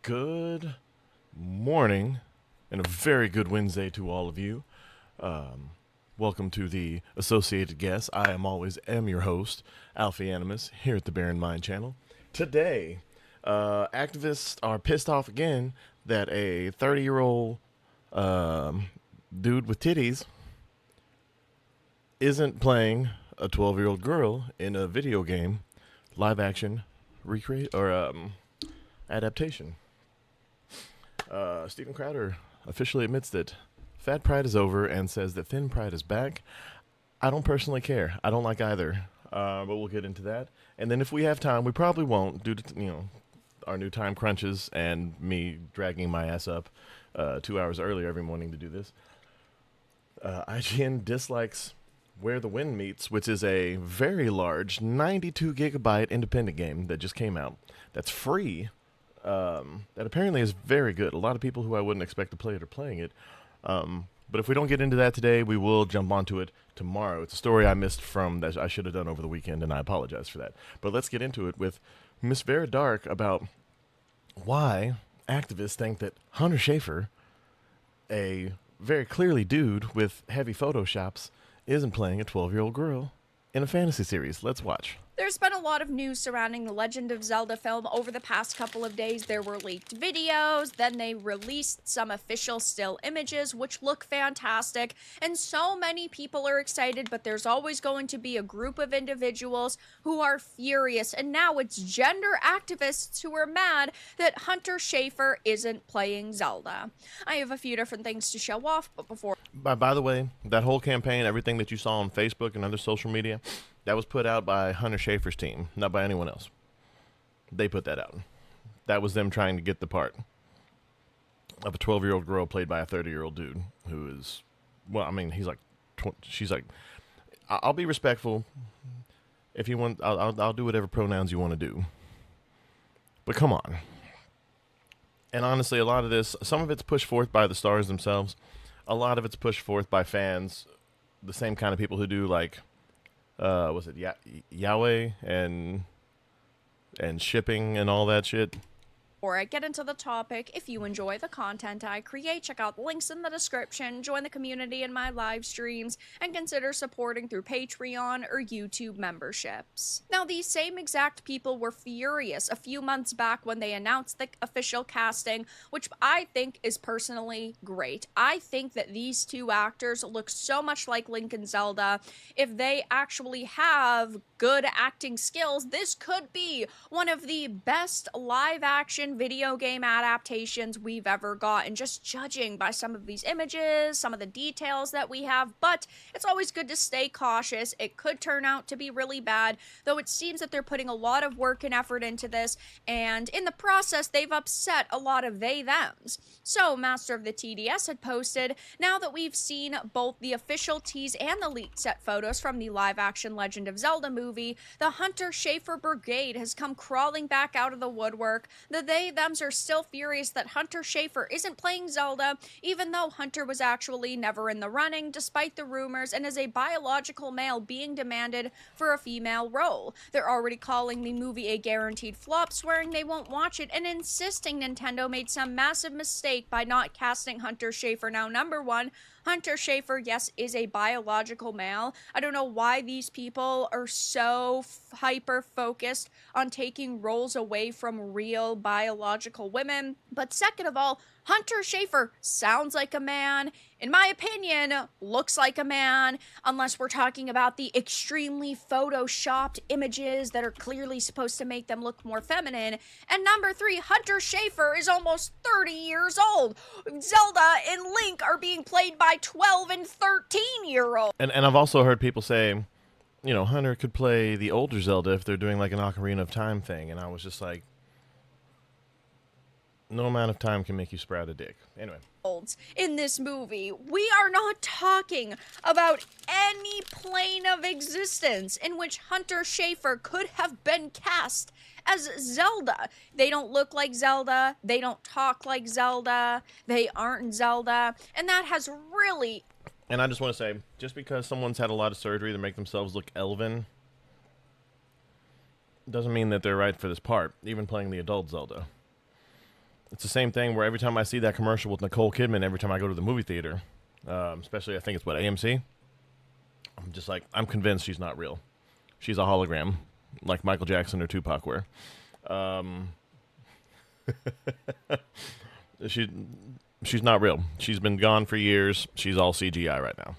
Good morning and a very good Wednesday to all of you. Welcome to the Associated Guests. I am your host, Alfie Animus, here at the Bear in Mind channel. Today, activists are pissed off again that a 30-year-old dude with titties isn't playing a 12-year-old girl in a video game live action recreate or adaptation. Steven Crowder officially admits that fat pride is over and says that thin pride is back. I don't personally care. I don't like either, but we'll get into that. And then if we have time, we probably won't, due to our new time crunches and me dragging my ass up 2 hours earlier every morning to do this. IGN dislikes Where the Wind Meets, which is a very large 92 gigabyte independent game that just came out. That's free. That apparently is very good. A lot of people who I wouldn't expect to play it are playing it. But if we don't get into that today, we will jump onto it tomorrow. It's a story I missed from that I should have done over the weekend, and I apologize for that. But let's get into it with Miss Vera Dark about why activists think that Hunter Schafer, a very clearly dude with heavy photoshops, isn't playing a 12-year-old girl in a fantasy series. Let's watch. There's been a lot of news surrounding the Legend of Zelda film over the past couple of days. There were leaked videos, then they released some official still images, which look fantastic, and so many people are excited, but there's always going to be a group of individuals who are furious, and now it's gender activists who are mad that Hunter Schafer isn't playing Zelda. I have a few different things to show off, but before... By the way, that whole campaign, everything that you saw on Facebook and other social media, that was put out by Hunter Schafer's team, not by anyone else. They put that out. That was them trying to get the part of a 12-year-old girl played by a 30-year-old dude who is, well, I mean, he's like, she's like, I'll be respectful. If you want, I'll do whatever pronouns you want to do. But come on. And honestly, a lot of this, some of it's pushed forth by the stars themselves. A lot of it's pushed forth by fans, the same kind of people who do like, was it Yahweh and shipping and all that shit? Before I get into the topic, if you enjoy the content I create, check out the links in the description, join the community in my live streams, and consider supporting through Patreon or YouTube memberships. Now, these same exact people were furious a few months back when they announced the official casting, which I think is personally great. I think that these two actors look so much like Link and Zelda. If they actually have good acting skills, this could be one of the best live-action video game adaptations we've ever gotten, just judging by some of these images, some of the details that we have, but it's always good to stay cautious. It could turn out to be really bad, though it seems that they're putting a lot of work and effort into this, and in the process, they've upset a lot of they-thems. So, Master of the TDS had posted, now that we've seen both the official tease and the leaked set photos from the live-action Legend of Zelda movie, the Hunter Schafer Brigade has come crawling back out of the woodwork. The they-thems are still furious that Hunter Schafer isn't playing Zelda, even though Hunter was actually never in the running, despite the rumors, and is a biological male being demanded for a female role. They're already calling the movie a guaranteed flop, swearing they won't watch it, and insisting Nintendo made some massive mistake by not casting Hunter Schafer. Now, number one, Hunter Schafer, yes, is a biological male. I don't know why these people are so hyper-focused on taking roles away from real biological women. But second of all, Hunter Schafer sounds like a man, in my opinion, looks like a man, unless we're talking about the extremely photoshopped images that are clearly supposed to make them look more feminine. And number three, Hunter Schafer is almost 30 years old. Zelda and Link are being played by 12 and 13-year-olds. And I've also heard people say, Hunter could play the older Zelda if they're doing like an Ocarina of Time thing, and I was just like, no amount of time can make you sprout a dick. Anyway. In this movie, we are not talking about any plane of existence in which Hunter Schafer could have been cast as Zelda. They don't look like Zelda, they don't talk like Zelda, they aren't Zelda, and that has really... And I just want to say, just because someone's had a lot of surgery to make themselves look elven, doesn't mean that they're right for this part, even playing the adult Zelda. It's the same thing where every time I see that commercial with Nicole Kidman, every time I go to the movie theater, especially I think it's what, AMC, I'm just like, I'm convinced she's not real. She's a hologram, like Michael Jackson or Tupac were. She's not real. She's been gone for years. She's all CGI right now.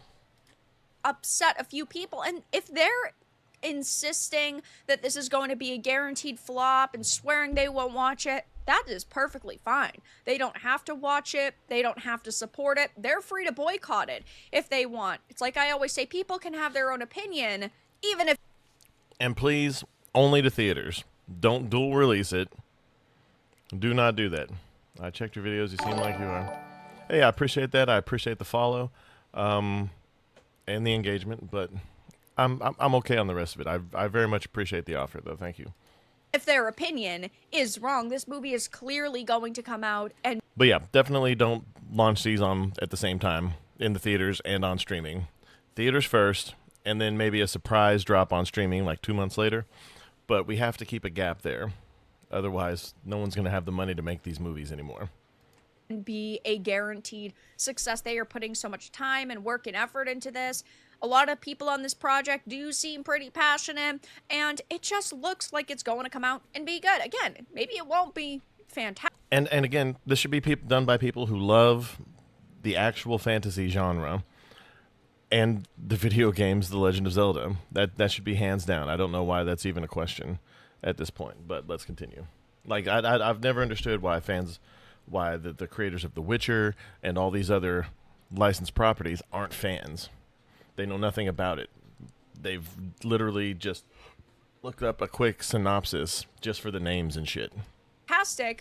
Upset a few people, and if they're insisting that this is going to be a guaranteed flop and swearing they won't watch it, that is perfectly fine. They don't have to watch it. They don't have to support it. They're free to boycott it if they want. It's like I always say, people can have their own opinion, even if... And please, only to theaters. Don't dual release it. Do not do that. I checked your videos. You seem like you are. Hey, I appreciate that. I appreciate the follow and the engagement, but I'm okay on the rest of it. I very much appreciate the offer, though. Thank you. If their opinion is wrong, this movie is clearly going to come out and... But yeah, definitely don't launch these on at the same time in the theaters and on streaming. Theaters first, and then maybe a surprise drop on streaming like 2 months later. But we have to keep a gap there. Otherwise, no one's going to have the money to make these movies anymore. Be a guaranteed success. They are putting so much time and work and effort into this. A lot of people on this project do seem pretty passionate, and it just looks like it's going to come out and be good. Again, maybe it won't be fantastic. And again, this should be done by people who love the actual fantasy genre and the video games, The Legend of Zelda. That should be hands down. I don't know why that's even a question at this point, but let's continue. Like, I've never understood why the creators of The Witcher and all these other licensed properties aren't fans. They know nothing about it. They've literally just looked up a quick synopsis just for the names and shit.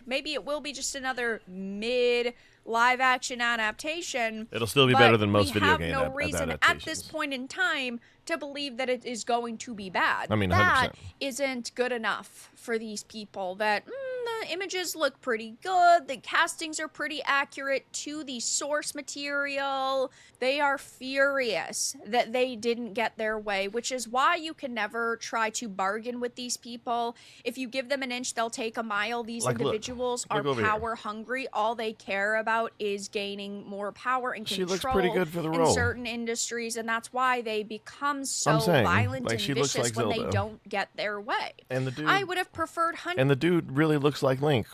Maybe it will be just another mid live action adaptation. It'll still be better than most video game adaptations. We have no reason adaptations. at this point in time to believe that it is going to be bad. I mean, 100%. That isn't good enough for these people. That the images look pretty good. The castings are pretty accurate to the source material. They are furious that they didn't get their way, which is why you can never try to bargain with these people. If you give them an inch, they'll take a mile. These individuals are power hungry. All they care about is gaining more power and control. She looks pretty good for the role. In certain industries, and that's why they become so violent and vicious when they don't get their way. And the dude, I would have preferred Hunter. And the dude really looks like Link,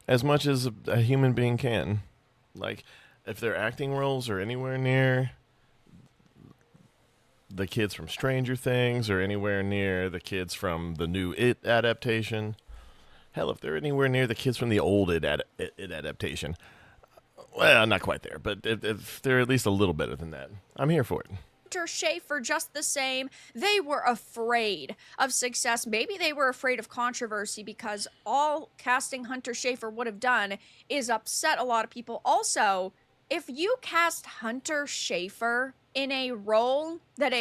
as much as a human being can. Like, if their acting roles are anywhere near the kids from Stranger Things or anywhere near the kids from the new It adaptation, hell, if they're anywhere near the kids from the old It adaptation, well, not quite there, but if they're at least a little better than that, I'm here for it. Hunter Schafer just the same. They were afraid of success. Maybe they were afraid of controversy, because all casting Hunter Schafer would have done is upset a lot of people. Also, if you cast Hunter Schafer in a role that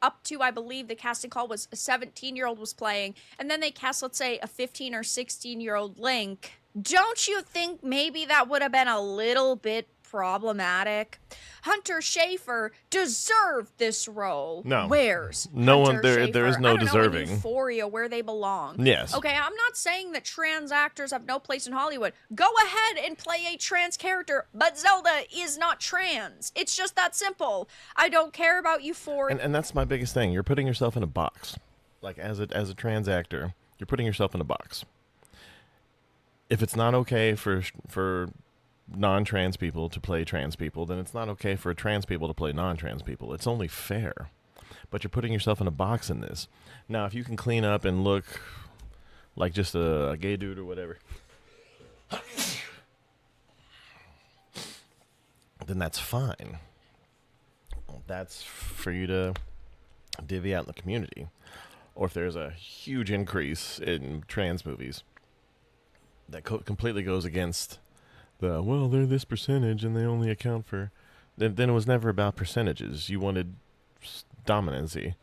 up to, I believe the casting call was a 17-year-old was playing, and then they cast, let's say, a 15 or 16-year-old Link, don't you think maybe that would have been a little bit problematic? Hunter Schafer deserved this role. No. Where's no Hunter one there? Schafer? There is no I don't deserving. Know, in Euphoria, where they belong. Yes. Okay, I'm not saying that trans actors have no place in Hollywood. Go ahead and play a trans character, but Zelda is not trans. It's just that simple. I don't care about Euphoria. And that's my biggest thing. You're putting yourself in a box. Like, as a trans actor, you're putting yourself in a box. If it's not okay for non-trans people to play trans people, then it's not okay for trans people to play non-trans people. It's only fair. But you're putting yourself in a box in this. Now, if you can clean up and look like just a gay dude or whatever, then that's fine. That's for you to divvy out in the community. Or if there's a huge increase in trans movies that completely goes against well, they're this percentage and they only account for... Then it was never about percentages. You wanted dominancy.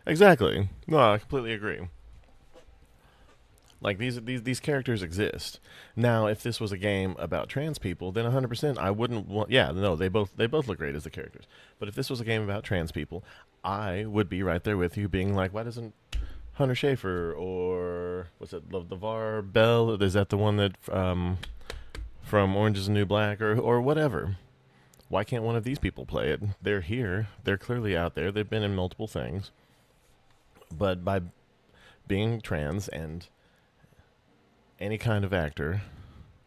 Exactly. No, I completely agree. Like, these characters exist. Now, if this was a game about trans people, then 100% I wouldn't want... Yeah, no, they both look great as the characters. But if this was a game about trans people, I would be right there with you being like, why doesn't Hunter Schafer, or what's it, LeVar Bell? Is that the one that from Orange is the New Black, or whatever? Why can't one of these people play it? They're here. They're clearly out there. They've been in multiple things. But by being trans and any kind of actor,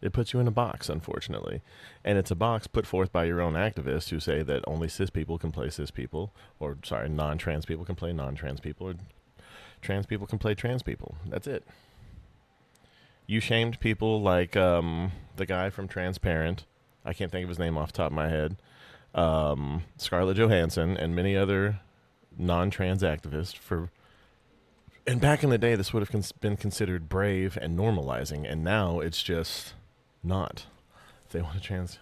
it puts you in a box, unfortunately. And it's a box put forth by your own activists who say that only cis people can play cis people, or, sorry, non-trans people can play non-trans people, or trans people can play trans people. That's it. You shamed people like the guy from Transparent. I can't think of his name off the top of my head. Scarlett Johansson and many other non-trans activists for... And back in the day, this would have been considered brave and normalizing, and now it's just not. If they want to trans...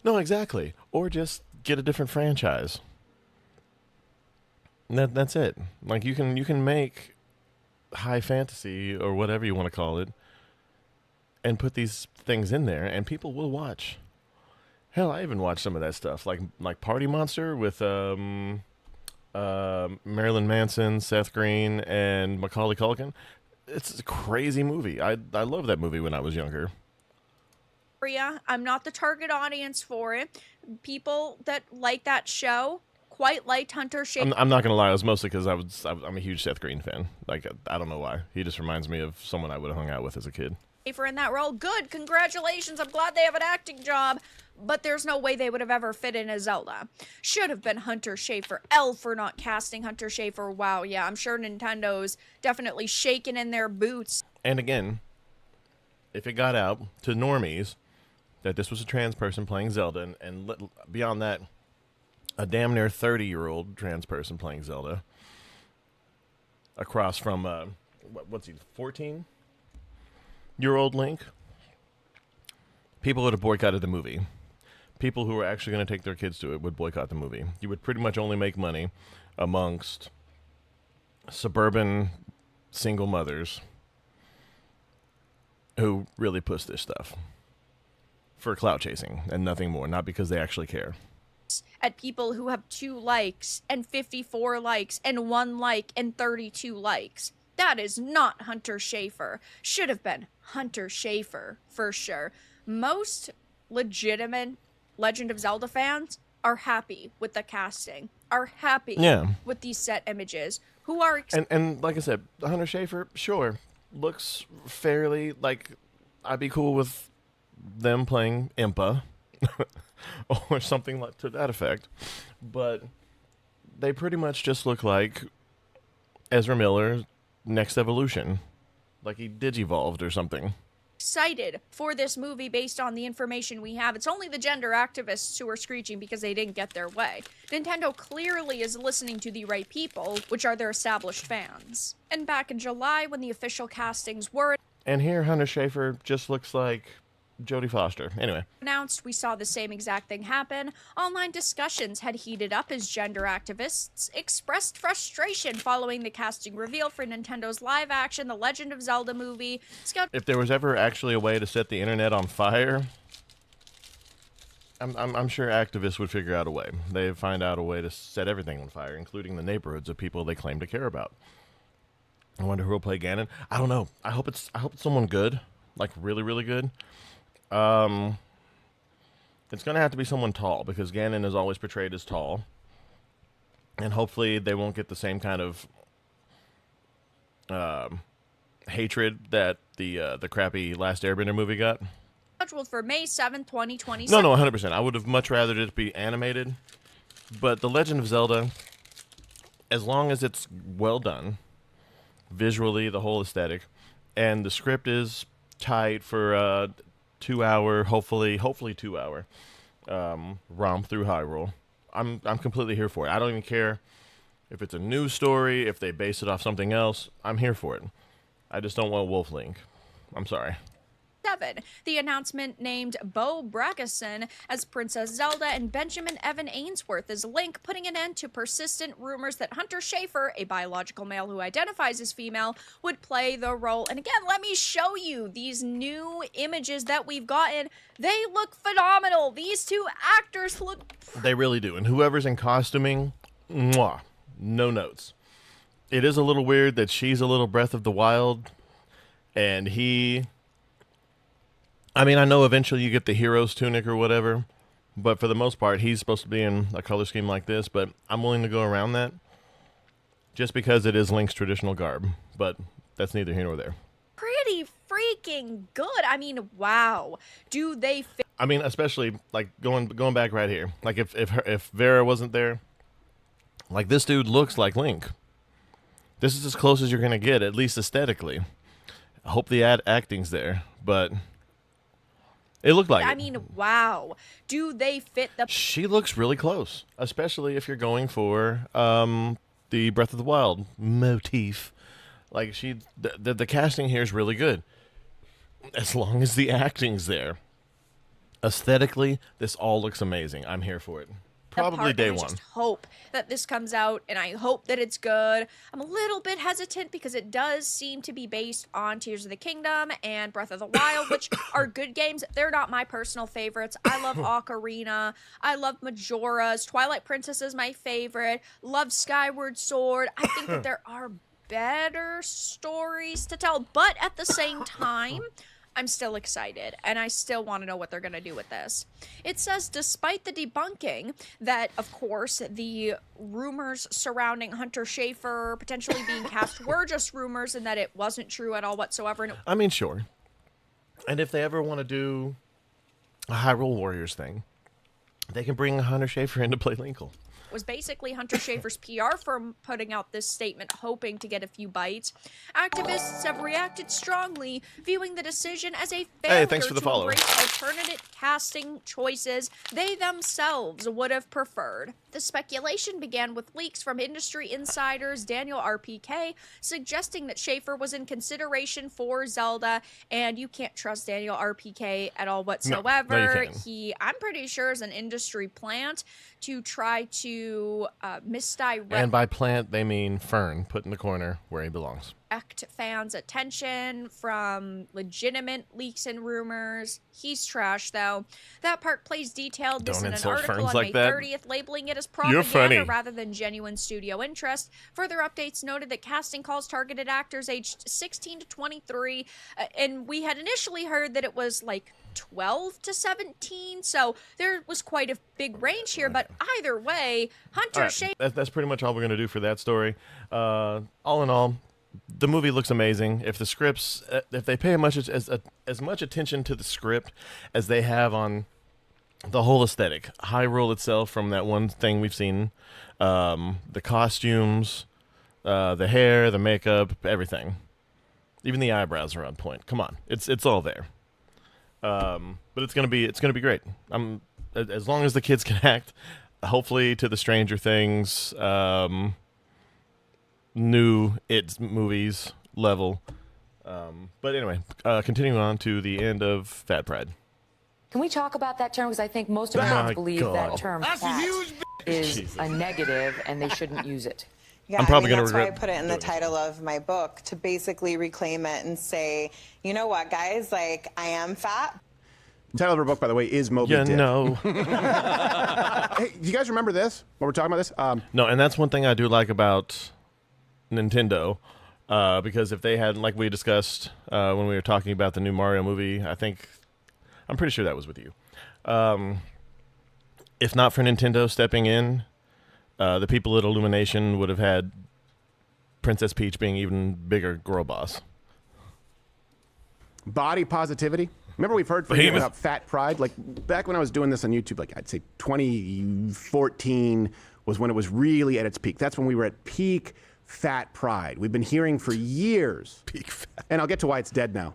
No, exactly. Or just get a different franchise. That's it. Like, you can make high fantasy or whatever you want to call it and put these things in there, and people will watch. Hell, I even watched some of that stuff, like Party Monster with Marilyn Manson, Seth Green, and Macaulay Culkin. It's a crazy movie. I loved that movie when I was younger. I'm not the target audience for it. People that like that show quite liked Hunter Schafer. I'm not gonna lie. It was mostly because I'm a huge Seth Green fan. Like, I don't know why. He just reminds me of someone I would have hung out with as a kid. In that role. Good, congratulations. I'm glad they have an acting job. But there's no way they would have ever fit in as Zelda. Should have been Hunter Schafer. L for not casting Hunter Schafer. Wow, yeah, I'm sure Nintendo's definitely shaking in their boots. And again, if it got out to normies that this was a trans person playing Zelda, and beyond that, a damn near 30-year-old trans person playing Zelda, across from, what's he, 14-year-old Link, people would have boycotted the movie. People who were actually going to take their kids to it would boycott the movie. You would pretty much only make money amongst suburban single mothers who really push this stuff for clout chasing and nothing more, not because they actually care. At people who have 2 likes and 54 likes and 1 like and 32 likes. That is not Hunter Schafer. Should have been Hunter Schafer, for sure. Most legitimate Legend of Zelda fans are happy with the casting, are happy with these set images, who are... And like I said, Hunter Schafer, sure, looks fairly, like, I'd be cool with them playing Impa or something like to that effect, but they pretty much just look like Ezra Miller's Next Evolution, like he digivolved or something. Excited for this movie based on the information we have. It's only the gender activists who are screeching because they didn't get their way. Nintendo clearly is listening to the right people, which are their established fans. And back in July, when the official castings were... And here, Hunter Schafer just looks like Jodie Foster. Anyway. Announced, we saw the same exact thing happen. Online discussions had heated up as gender activists expressed frustration following the casting reveal for Nintendo's live-action The Legend of Zelda movie. If there was ever actually a way to set the internet on fire, I'm sure activists would figure out a way. They'd find out a way to set everything on fire, including the neighborhoods of people they claim to care about. I wonder who will play Ganon. I don't know. I hope it's someone good, like really, really good. It's going to have to be someone tall, because Ganon is always portrayed as tall. And hopefully they won't get the same kind of hatred that the crappy Last Airbender movie got. Scheduled for May 7th, 2027. No, 100%. I would have much rather it be animated. But The Legend of Zelda, as long as it's well done, visually, the whole aesthetic, and the script is tight for 2-hour, hopefully 2-hour romp through Hyrule, I'm completely here for it. I don't even care if it's a new story, if they base it off something else. I'm here for it. I just don't want Wolf Link. I'm sorry. The announcement named Bo Bragason as Princess Zelda and Benjamin Evan Ainsworth as Link, putting an end to persistent rumors that Hunter Schafer, a biological male who identifies as female, would play the role. And again, let me show you these new images that we've gotten. They look phenomenal. These 2 actors look... They really do. And whoever's in costuming, mwah, no notes. it is a little weird that she's a little Breath of the Wild, and he. I mean, I know eventually you get the hero's tunic or whatever, but for the most part, he's supposed to be in a color scheme like this. But I'm willing to go around that, just because it is Link's traditional garb. But that's neither here nor there. Pretty freaking good. I mean, wow. Do they fit? I mean, especially like going back right here. Like if Vera wasn't there, like this dude looks like Link. This is as close as you're gonna get, at least aesthetically. I hope the acting's there, but it looked like I it. mean, wow. Do they fit the? She looks really close, especially if you're going for the Breath of the Wild motif. Like the casting here is really good, as long as the acting's there. Aesthetically, this all looks amazing. I'm here for it. Probably day one. I just hope that this comes out, and I hope that it's good. I'm a little bit hesitant because it does seem to be based on Tears of the Kingdom and Breath of the Wild, which are good games. They're not my personal favorites. I love Ocarina. I love Majora's. Twilight Princess is my favorite. Love Skyward Sword. I think that there are better stories to tell, but at the same time, I'm still excited, and I still want to know what they're going to do with this. It says, despite the debunking that, of course, the rumors surrounding Hunter Schafer potentially being cast were just rumors and that it wasn't true at all whatsoever. And I mean, sure. And if they ever want to do a Hyrule Warriors thing, they can bring Hunter Schafer in to play Linkle. Was basically Hunter Schafer's PR firm putting out this statement hoping to get a few bites. Activists have reacted strongly, viewing the decision as a failure thanks for the to follow. embrace alternative casting choices they themselves would have preferred. The speculation began with leaks from industry insiders Daniel RPK suggesting that Schafer was in consideration for Zelda, and you can't trust Daniel RPK at all whatsoever. No, you can't. He, I'm pretty sure, is an industry plant to try to misdirect And by plant, they mean fern, put in the corner where he belongs. fans' attention from legitimate leaks and rumors. He's trash, though. That part plays detailed this Don't in an insult article ferns on like May that. 30th, labeling it as You're funny. propaganda rather than genuine studio interest. Further updates noted that casting calls targeted actors aged 16 to 23, and we had initially heard that it was like 12 to 17, so there was quite a big range here, but either way, Hunter Schafer... That's pretty much all we're going to do for that story. All in all, the movie looks amazing. If the scripts, if they pay as much attention to the script as they have on the whole aesthetic, Hyrule itself from that one thing we've seen, the costumes, the hair, the makeup, everything. Even the eyebrows are on point. Come on, it's all there. But it's gonna be great. As long as the kids can act, hopefully to the Stranger Things, new It movies level. But anyway, continuing on to the end of Fat Pride. Can we talk about that term? Because I think most Americans believe God. that term fat is a negative and they shouldn't use it. Yeah, I'm probably that's gonna why I regret put it in the doing this. title of my book, to basically reclaim it and say, you know what, guys, like, I am fat. The title of her book, by the way, is Moby Yeah, Dick. no. Hey, do you guys remember this? What we're talking about this? No, and that's one thing I do like about Nintendo, because if they had, like we discussed when we were talking about the new Mario movie, I'm pretty sure that was with you. If not for Nintendo stepping in, the people at Illumination would have had Princess Peach being even bigger girl boss. Body positivity. Remember we've heard from you about fat pride? Like back when I was doing this on YouTube, like I'd say 2014 was when it was really at its peak. That's when we were at peak fat pride. We've been hearing for years. Peak fat. And I'll get to why it's dead now.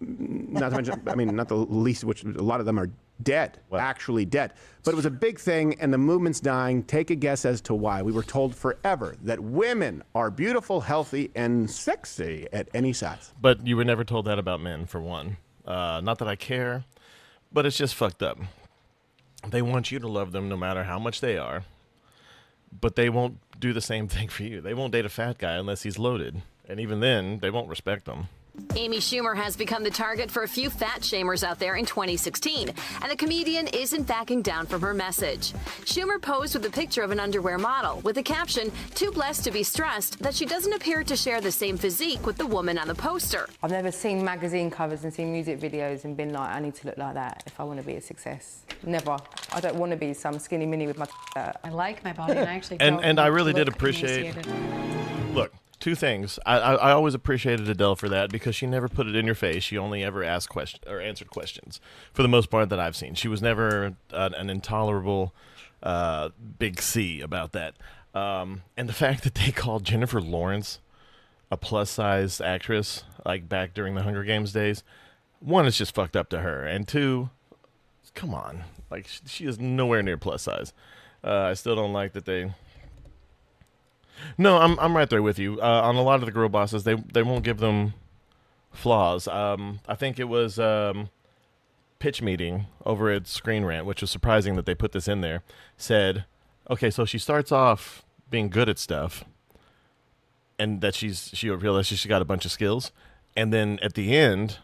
Not to mention, I mean, not the least, which a lot of them are dead, actually dead. But it was a big thing, and the movement's dying. Take a guess as to why. We were told forever that women are beautiful, healthy, and sexy at any size. But you were never told that about men, for one. Not that I care, but it's just fucked up. They want you to love them no matter how much they are, but they won't do the same thing for you. They won't date a fat guy unless he's loaded, and even then, they won't respect him. Amy Schumer has become the target for a few fat shamers out there in 2016, and the comedian isn't backing down from her message. Schumer posed with a picture of an underwear model with the caption, "Too blessed to be stressed," that she doesn't appear to share the same physique with the woman on the poster. I've never seen magazine covers and seen music videos and been like, I need to look like that if I want to be a success. Never. I don't want to be some skinny mini with my out. I like my body, and I actually and I really did appreciate. Look. Two things. I always appreciated Adele for that because she never put it in your face. She only ever asked questions or answered questions for the most part that I've seen. She was never an intolerable big C about that. And the fact that they called Jennifer Lawrence a plus-size actress, like back during the Hunger Games days, one, it's just fucked up to her. And two, come on. Like, she is nowhere near plus size. I still don't like that they... No, I'm right there with you. On a lot of the girl bosses, they won't give them flaws. I think it was Pitch Meeting over at Screen Rant, which was surprising that they put this in there, said, okay, so she starts off being good at stuff, and that she realizes she's got a bunch of skills, and then at the end,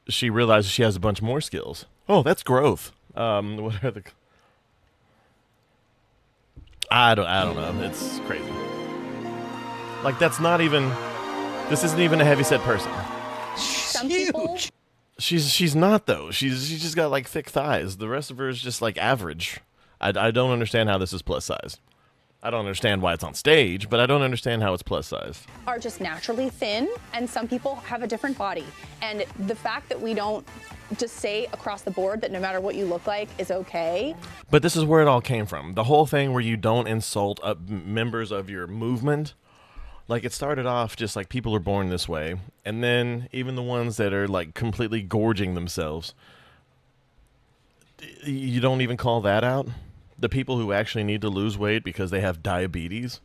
she realizes she has a bunch more skills. Oh, that's growth. What are the... I don't know. It's crazy. Like, that's not even... This isn't even a heavyset person. Some people... She's not, though. She's just got, like, thick thighs. The rest of her is just, like, average. I don't understand how this is plus size. I don't understand why it's on stage, but I don't understand how it's plus size. Are just naturally thin, and some people have a different body. And the fact that we don't just say across the board that no matter what you look like is okay. But this is where it all came from. The whole thing where you don't insult members of your movement. Like, it started off just like people are born this way. And then even the ones that are, like, completely gorging themselves, you don't even call that out? The people who actually need to lose weight because they have diabetes,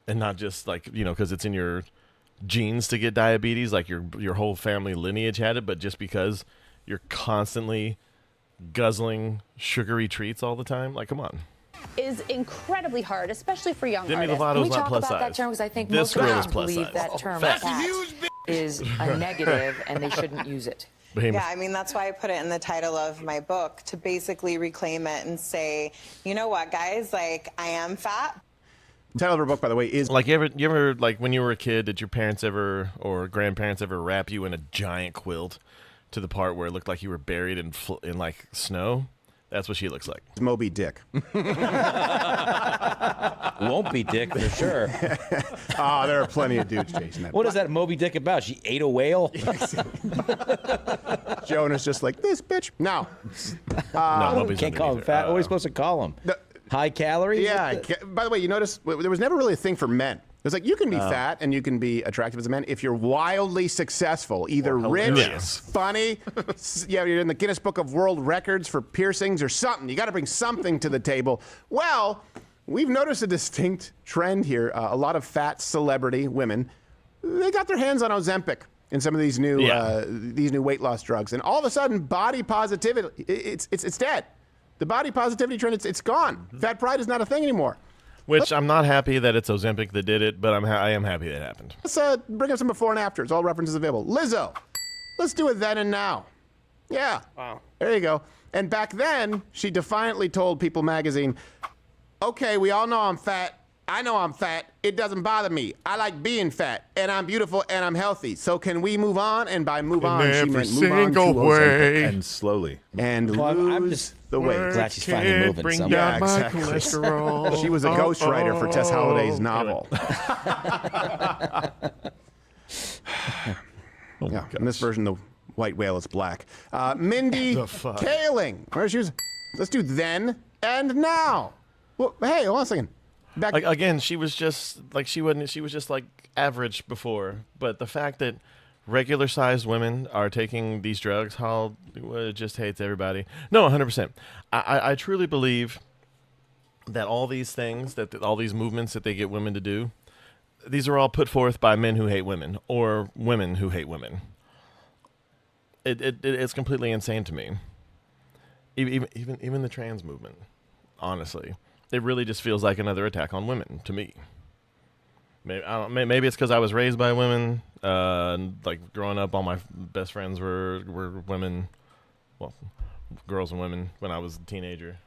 and not just, like, you know, because it's in your genes to get diabetes, like your whole family lineage had it, but just because you're constantly guzzling sugary treats all the time. Like, come on. Is incredibly hard, especially for young Demi artists. Lovato's we not talk plus about size. that term because I think This most girl is Americans plus believe size. that term Fat. is a negative and they shouldn't use it. Yeah, I mean, that's why I put it in the title of my book, to basically reclaim it and say, you know what, guys, like, I am fat. The title of her book, by the way, is... Like, you ever, like, when you were a kid, did your parents ever, or grandparents ever wrap you in a giant quilt to the part where it looked like you were buried in like, snow? That's what she looks like. Moby Dick. Won't be Dick for sure. There are plenty of dudes chasing that. What is that Moby Dick about? She ate a whale? Jonah's just like, this bitch. No. No, Moby's Can't call him fat. What are we supposed to call him? High calorie? Yeah. By the way, you notice there was never really a thing for men. It's like, you can be fat and you can be attractive as a man if you're wildly successful, either rich, funny, yeah, you're in the Guinness Book of World Records for piercings or something. You got to bring something to the table. Well, we've noticed a distinct trend here. A lot of fat celebrity women, they got their hands on Ozempic and some of these new weight loss drugs, and all of a sudden, body positivity, it's dead. The body positivity trend, it's gone. Fat pride is not a thing anymore. Which I'm not happy that it's Ozempic that did it, but I am happy that happened. Let's bring up some before and afters. All references available. Lizzo. Let's do it then and now. Yeah. Wow. There you go. And back then, she defiantly told People magazine, okay, we all know I'm fat. I know I'm fat. It doesn't bother me. I like being fat, and I'm beautiful, and I'm healthy. So can we move on? And by move on, she meant move on to Ozempic. And slowly. And Well, I'm lose just the weight. glad she's finally moving. Bring somewhere. down my exactly. cholesterol. She was a ghostwriter for Tess Holliday's novel. Yeah, in this version, the white whale is black. Mindy Kaling. Let's do then and now. Well, hey, hold on a second. Back. Again, she was just like she was just like average before, but the fact that regular sized women are taking these drugs, it just hates everybody. No, 100%. I truly believe that all these things, all these movements that they get women to do, these are all put forth by men who hate women or women who hate women. It's completely insane to me. Even the trans movement, honestly. It really just feels like another attack on women to me. Maybe it's because I was raised by women. Like growing up, all my best friends were women. Well, girls and women when I was a teenager.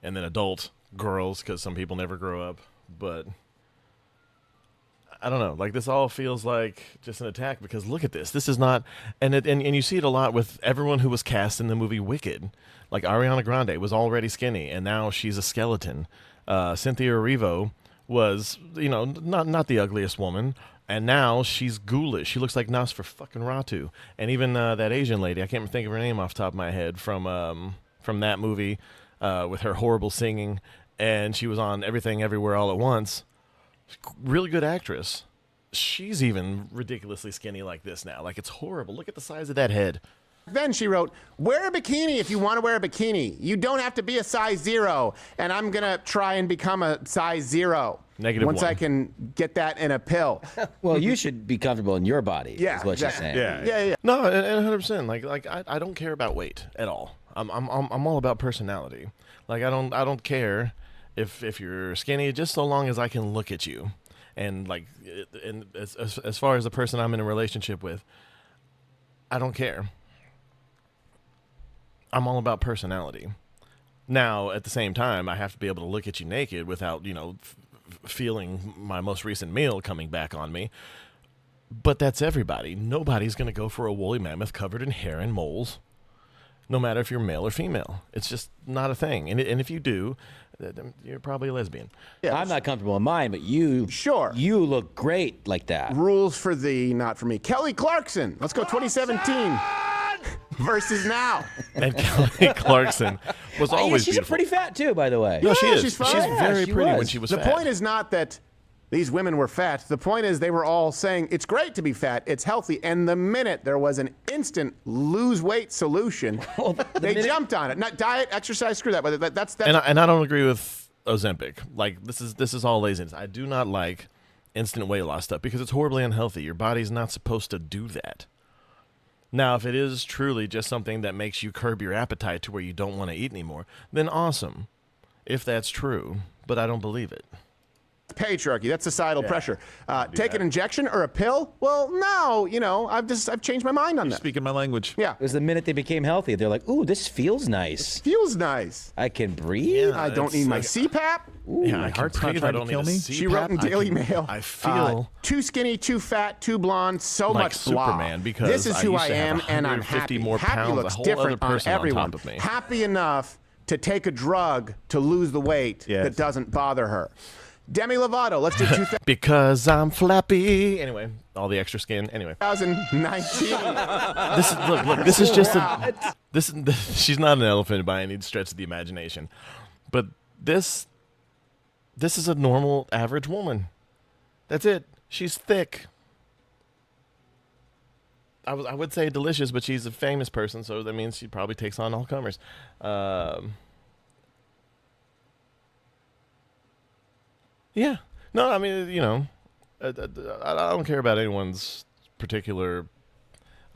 And then adult girls, because some people never grow up. But I don't know. Like, this all feels like just an attack, because look at this. This is not, and you see it a lot with everyone who was cast in the movie Wicked. Like, Ariana Grande was already skinny, and now she's a skeleton. Cynthia Erivo was, not the ugliest woman, and now she's ghoulish. She looks like Nosferatu. And even that Asian lady, I can't think of her name off the top of my head, from that movie with her horrible singing, and she was on Everything Everywhere All at Once. Really good actress. She's even ridiculously skinny like this now. Like, it's horrible. Look at the size of that head. Then she wrote, wear a bikini if you want to wear a bikini. You don't have to be a size 0. And I'm going to try and become a size 0. -1. Once I can get that in a pill. Well, you should be comfortable in your body. Yeah, is what exactly. she's saying. Yeah. No, and 100%. Like I don't care about weight at all. I'm all about personality. Like, I don't care if you're skinny, just so long as I can look at you. And like, and as far as the person I'm in a relationship with, I don't care. I'm all about personality. Now, at the same time, I have to be able to look at you naked without, feeling my most recent meal coming back on me. But that's everybody. Nobody's going to go for a woolly mammoth covered in hair and moles, no matter if you're male or female. It's just not a thing. And if you do, you're probably a lesbian. Yeah, I'm not comfortable in mine, but you look great like that. Rules for thee, not for me. Kelly Clarkson. Let's go 2017 versus now. And Kelly Clarkson was always she's beautiful. pretty fat too, by the way. No, she is. She's fine. She's very she pretty was. when she was The fat. point is not that these women were fat. The point is they were all saying it's great to be fat, it's healthy. And the minute there was an instant lose weight solution, they jumped on it. Not diet, exercise, screw that. But that's And I don't agree with Ozempic. Like, this is all laziness. I do not like instant weight loss stuff because it's horribly unhealthy. Your body's not supposed to do that. Now, if it is truly just something that makes you curb your appetite to where you don't want to eat anymore, then awesome, if that's true. But I don't believe it. Patriarchy, that's societal pressure. Take an injection or a pill? Well, no, I've changed my mind on that. Speaking my language. Yeah. It was the minute they became healthy, they're like, ooh, this feels nice. Feels nice. I can breathe. I don't need my CPAP. Ooh, Yeah, my I heart's can not breathe. trying I to don't kill need a me. CPAP. She wrote in Daily Mail. I feel too skinny, too fat, too blonde, so like much blah. Superman because this is I who used I to have am, and I'm 150 happy. more Happy pounds, looks a whole different other on person on everyone. top of me. Happy enough to take a drug to lose the weight that doesn't bother her. Demi Lovato, let's do 2019. because I'm flappy. Anyway, all the extra skin. Anyway, this is just she's not an elephant by any stretch of the imagination, but this is a normal, average woman. That's it. She's thick. I would say delicious, but she's a famous person, so that means she probably takes on all comers. Yeah. No, I mean, I don't care about anyone's particular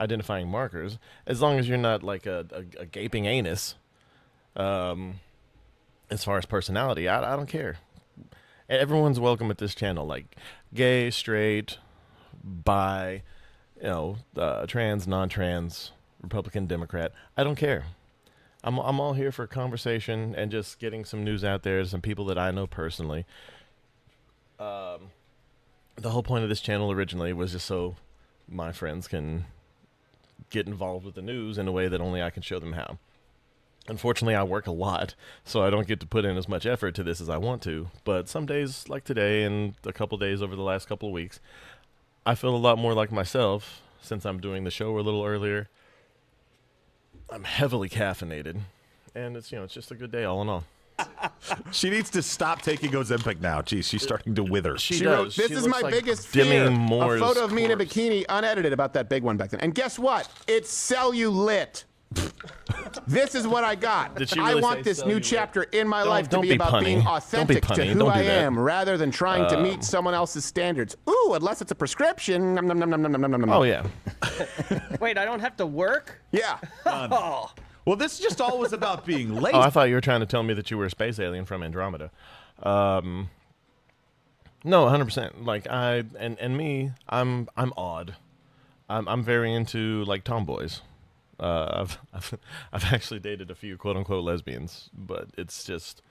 identifying markers, as long as you're not like a gaping anus. As far as personality, I don't care. Everyone's welcome at this channel, like gay, straight, bi, trans, non-trans, Republican, Democrat. I don't care. I'm all here for conversation and just getting some news out there, some people that I know personally. The whole point of this channel originally was just so my friends can get involved with the news in a way that only I can show them how. Unfortunately, I work a lot, so I don't get to put in as much effort to this as I want to. But some days, like today and a couple days over the last couple of weeks, I feel a lot more like myself since I'm doing the show a little earlier. I'm heavily caffeinated, and it's just a good day all in all. She needs to stop taking Ozempic now. Geez, she's starting to wither. She wrote, this is my biggest fear. A photo of me in a bikini, unedited, about that big one back then. And guess what? It's cellulite. This is what I got. Did she I really want say this new cellulite? chapter in my life to don't be be about punny. being Don't be authentic to punny. who Don't do I that. am, rather than trying to meet someone else's standards. Ooh, unless it's a prescription. Nom, nom, nom, nom, nom, nom, nom, nom. Oh, yeah. Wait, I don't have to work? Yeah. Well, this just all was about being lazy. Oh, I thought you were trying to tell me that you were a space alien from Andromeda. No, 100%. Like I'm odd. I'm very into like tomboys. I've actually dated a few quote unquote lesbians, but it's just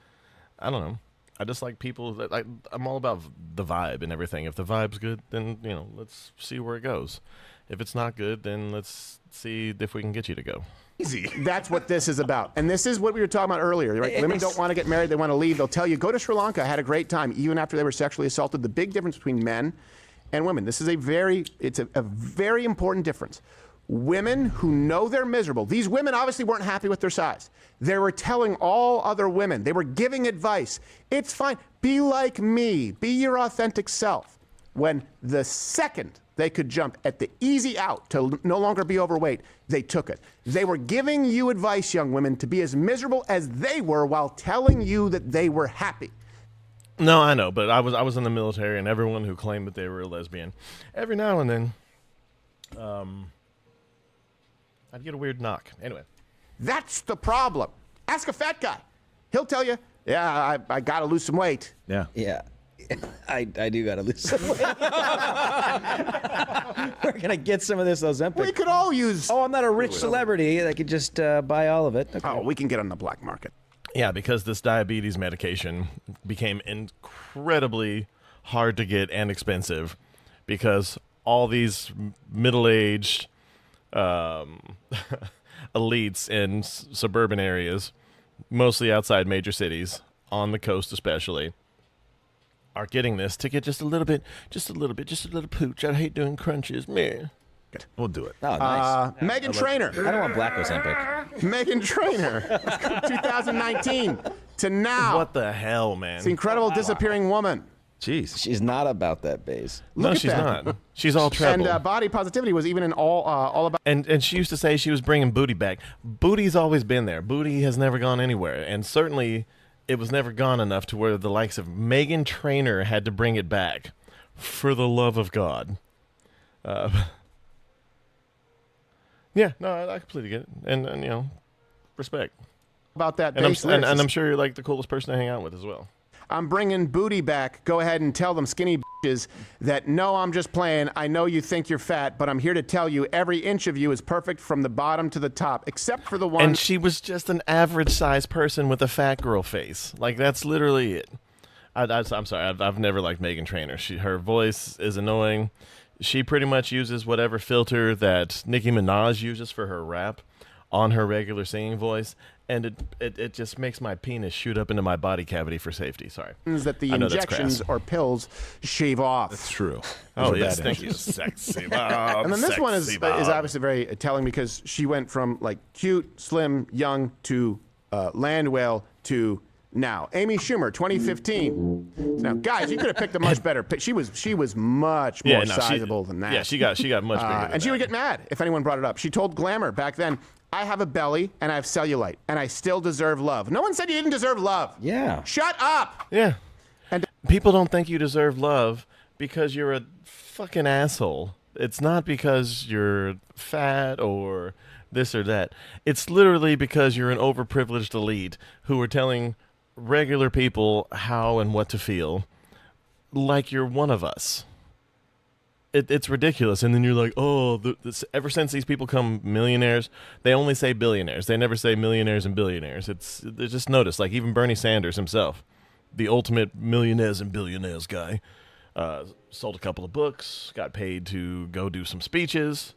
I don't know. I just like people that I'm all about the vibe and everything. If the vibe's good, then let's see where it goes. If it's not good, then let's see if we can get you to go. Easy. That's what this is about. And this is what we were talking about earlier, right? Women don't want to get married. They want to leave. They'll tell you, go to Sri Lanka. I had a great time, even after they were sexually assaulted. The big difference between men and women. This is a very important difference. Women who know they're miserable. These women obviously weren't happy with their size. They were telling all other women. They were giving advice. It's fine. Be like me. Be your authentic self. When the second they could jump at the easy out to no longer be overweight, they took it. They were giving you advice, young women, to be as miserable as they were while telling you that they were happy. No, I know, but I was in the military, and everyone who claimed that they were a lesbian, every now and then, I'd get a weird knock. Anyway. That's the problem. Ask a fat guy. He'll tell you, yeah, I got to lose some weight. Yeah. Yeah. I do got to lose some weight. Where can I get some of this Ozempic? We could all use... Oh, I'm not a rich celebrity that could just buy all of it. Okay. Oh, we can get on the black market. Yeah, because this diabetes medication became incredibly hard to get and expensive because all these middle-aged elites in suburban areas, mostly outside major cities, on the coast especially, are getting this to get just a little pooch. I hate doing crunches, man. We'll do it. Oh, nice. Meghan Trainor. I don't want black Ozempic. Meghan Trainor. Let's go 2019 to now. What the hell, man? It's the incredible disappearing woman. Jeez. She's not about that base. No, she's not. She's all treble. And body positivity was even in all about. And she used to say she was bringing booty back. Booty's always been there. Booty has never gone anywhere, and certainly it was never gone enough to where the likes of Meghan Trainor had to bring it back. For the love of God. Yeah, no, I completely get it, and respect About that and base and I'm sure you're like the coolest person to hang out with as well. I'm bringing booty back. Go ahead and tell them skinny bitches that no, I'm just playing. I know you think you're fat, but I'm here to tell you every inch of you is perfect from the bottom to the top, except for the one. And she was just an average-sized person with a fat girl face. Like, that's literally it. I'm sorry, I've never liked Meghan Trainor. Her voice is annoying. She pretty much uses whatever filter that Nicki Minaj uses for her rap on her regular singing voice, and it just makes my penis shoot up into my body cavity for safety. Sorry. That the injections or pills shave off. That's true. Oh, yes, thank you. Sexy mom. And then this one is obviously very telling because she went from like cute, slim, young to land whale to now. Amy Schumer, 2015. Now, guys, you could have picked a much better pick. She was much more sizable than that. Yeah, she got much bigger than and she would get mad if anyone brought it up. She told Glamour back then, I have a belly and I have cellulite and I still deserve love. No one said you didn't deserve love. Yeah. Shut up. Yeah. And people don't think you deserve love because you're a fucking asshole. It's not because you're fat or this or that. It's literally because you're an overprivileged elite who are telling regular people how and what to feel like you're one of us. It's ridiculous. And then you're like, oh, ever since these people become millionaires, they only say billionaires. They never say millionaires and billionaires. They just notice, like even Bernie Sanders himself, the ultimate millionaires and billionaires guy, sold a couple of books, got paid to go do some speeches,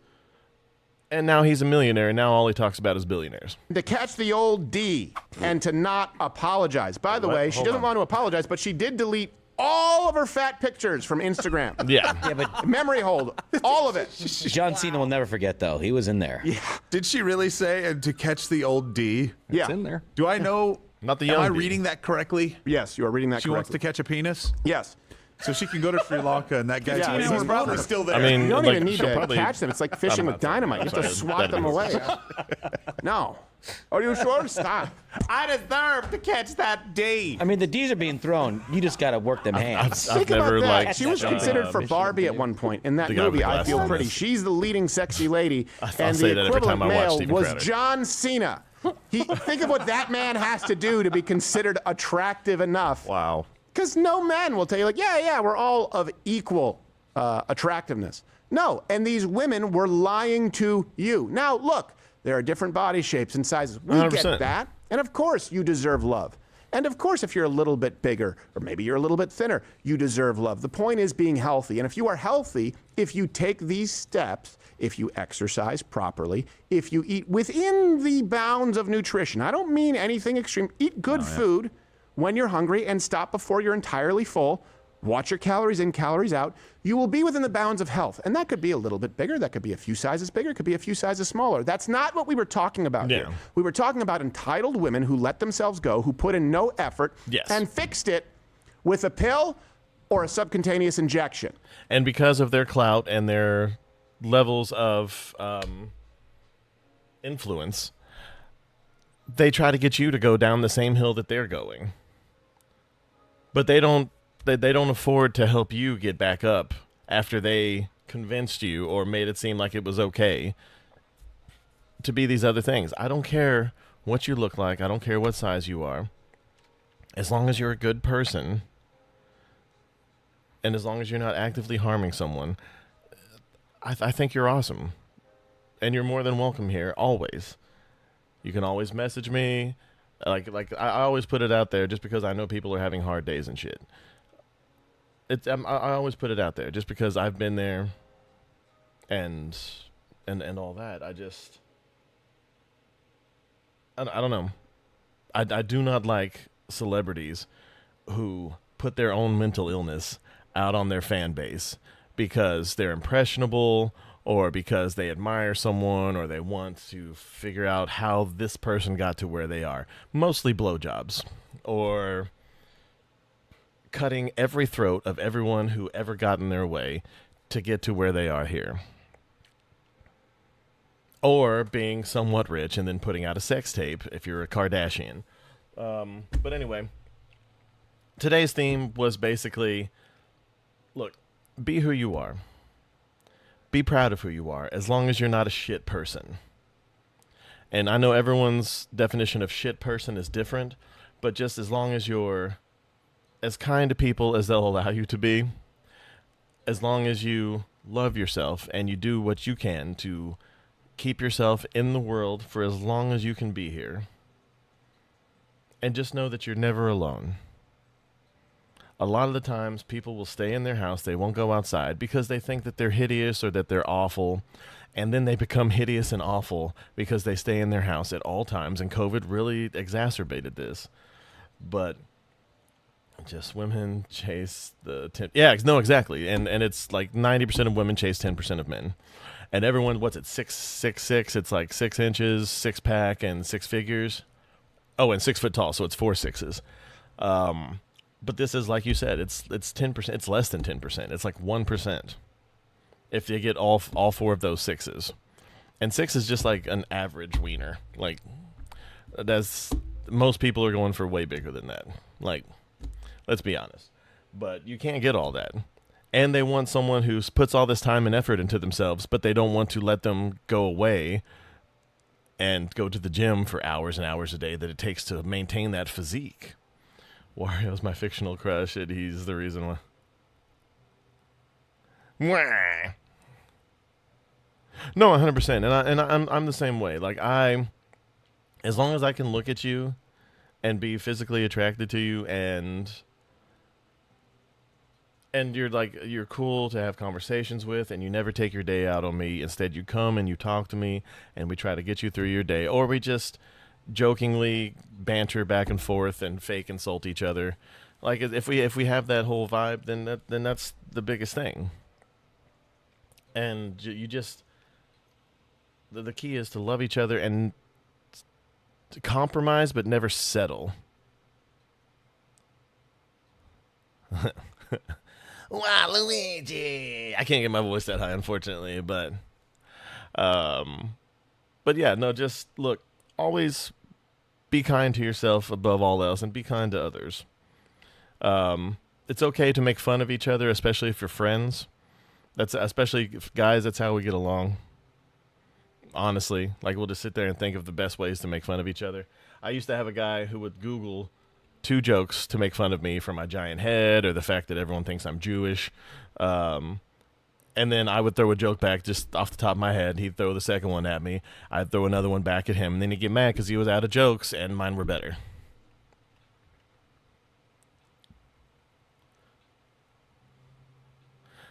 and now he's a millionaire, and now all he talks about is billionaires. To catch the old D and to not apologize. By the way, she doesn't want to apologize, but she did delete all of her fat pictures from Instagram. Yeah. Yeah, but Memory hold, all of it. John Cena will never forget, though. He was in there. Yeah. Did she really say, and to catch the old D? Yeah. It's in there. Do I know? Not the Am young I D. reading that correctly? Yes, you are reading that She correctly. wants to catch a penis? Yes. So she can go to Sri Lanka and that guy's Yeah, penis he's is probably still there. I mean, You don't like, even need she'll to probably catch them. It's like fishing with dynamite. You have to Sorry, swat that them is- away. No. Are you sure? Stop. I deserve to catch that D. I mean, the D's are being thrown. You just got to work them hands. Think never about that. liked She was considered for Barbie at one point. In that The guy with movie, the I Feel glasses. Pretty. She's the leading sexy lady. I'll And say the that every equivalent time I watch male Steven was Crowder. John Cena. Think of what that man has to do to be considered attractive enough. Wow. Because no man will tell you, like, yeah, we're all of equal attractiveness. No, and these women were lying to you. Now, look, there are different body shapes and sizes. We 100%. get that. And of course, you deserve love. And of course, if you're a little bit bigger, or maybe you're a little bit thinner, you deserve love. The point is being healthy. And if you are healthy, if you take these steps, if you exercise properly, if you eat within the bounds of nutrition, I don't mean anything extreme. Eat good food when you're hungry and stop before you're entirely full. Watch your calories in, calories out. You will be within the bounds of health. And that could be a little bit bigger. That could be a few sizes bigger. It could be a few sizes smaller. That's not what we were talking about here. We were talking about entitled women who let themselves go, who put in no effort and fixed it with a pill or a subcutaneous injection. And because of their clout and their levels of influence, they try to get you to go down the same hill that they're going. But they don't afford to help you get back up after they convinced you or made it seem like it was okay to be these other things. I don't care what you look like. I don't care what size you are. As long as you're a good person and as long as you're not actively harming someone, I think you're awesome. And you're more than welcome here, always. You can always message me. Like I always put it out there just because I know people are having hard days and shit. I always put it out there just because I've been there and all that. I don't know. I do not like celebrities who put their own mental illness out on their fan base because they're impressionable or because they admire someone or they want to figure out how this person got to where they are. Mostly blowjobs or cutting every throat of everyone who ever got in their way to get to where they are here. Or being somewhat rich and then putting out a sex tape if you're a Kardashian. But anyway, today's theme was basically, look, be who you are. Be proud of who you are, as long as you're not a shit person. And I know everyone's definition of shit person is different, but just as long as you're as kind to people as they'll allow you to be, as long as you love yourself and you do what you can to keep yourself in the world for as long as you can be here, and just know that you're never alone. A lot of the times people will stay in their house, they won't go outside because they think that they're hideous or that they're awful, and then they become hideous and awful because they stay in their house at all times, and COVID really exacerbated this. But just women chase the 10. Yeah, no, exactly. And it's like 90% of women chase 10% of men. And everyone, what's it, 6'6"? It's like 6 inches, 6-pack, and 6 figures. Oh, and 6 foot tall, so it's 4 6s. But this is, like you said, it's 10%. It's less than 10%. It's like 1% if you get all 4 of those 6s. And 6 is just like an average wiener. Like, most people are going for way bigger than that. Like, let's be honest. But you can't get all that. And they want someone who puts all this time and effort into themselves, but they don't want to let them go away and go to the gym for hours and hours a day that it takes to maintain that physique. Wario's my fictional crush, and he's the reason why. No, 100%. And I'm the same way. Like, as long as I can look at you and be physically attracted to you and you're cool to have conversations with, and you never take your day out on me. Instead, you come and you talk to me, and we try to get you through your day, or we just jokingly banter back and forth and fake insult each other. Like, if we have that whole vibe, then that's the biggest thing. And you just the key is to love each other and to compromise, but never settle. Wow, Luigi! I can't get my voice that high, unfortunately, but yeah, no, just look, always be kind to yourself above all else, and be kind to others. It's okay to make fun of each other, especially if you're friends. Especially guys, that's how we get along. Honestly, like, we'll just sit there and think of the best ways to make fun of each other. I used to have a guy who would Google 2 jokes to make fun of me for my giant head or the fact that everyone thinks I'm Jewish. And then I would throw a joke back just off the top of my head. He'd throw the second one at me. I'd throw another one back at him. And then he'd get mad because he was out of jokes and mine were better.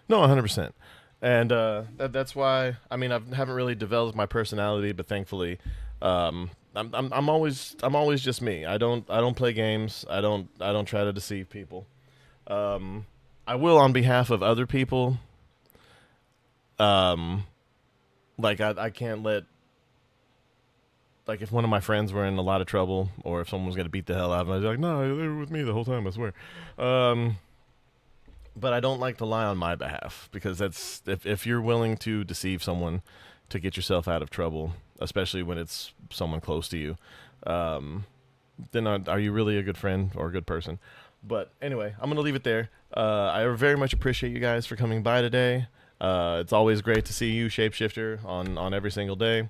No, 100%. And that's why, I mean, I haven't really developed my personality, but thankfully, I'm always just me. I don't play games. I don't try to deceive people. I will on behalf of other people. Like I can't let, like, if one of my friends were in a lot of trouble or if someone was going to beat the hell out of them, I'd be like, no, they were with me the whole time, I swear. But I don't like to lie on my behalf because that's, if you're willing to deceive someone to get yourself out of trouble, especially when it's someone close to you, then are you really a good friend or a good person? But anyway, I'm going to leave it there. I very much appreciate you guys for coming by today. It's always great to see you, Shapeshifter, on every single day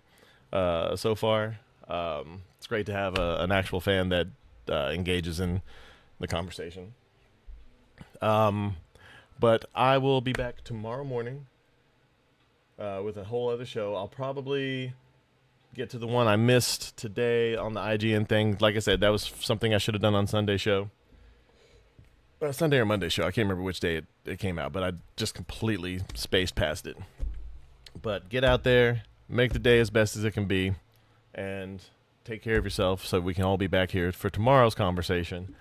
so far. It's great to have an actual fan that engages in the conversation. But I will be back tomorrow morning with a whole other show. I'll probably get to the one I missed today on the IGN thing. Like I said, that was something I should have done on Sunday show. Sunday or Monday show. I can't remember which day it came out, but I just completely spaced past it. But get out there, make the day as best as it can be, and take care of yourself so we can all be back here for tomorrow's conversation.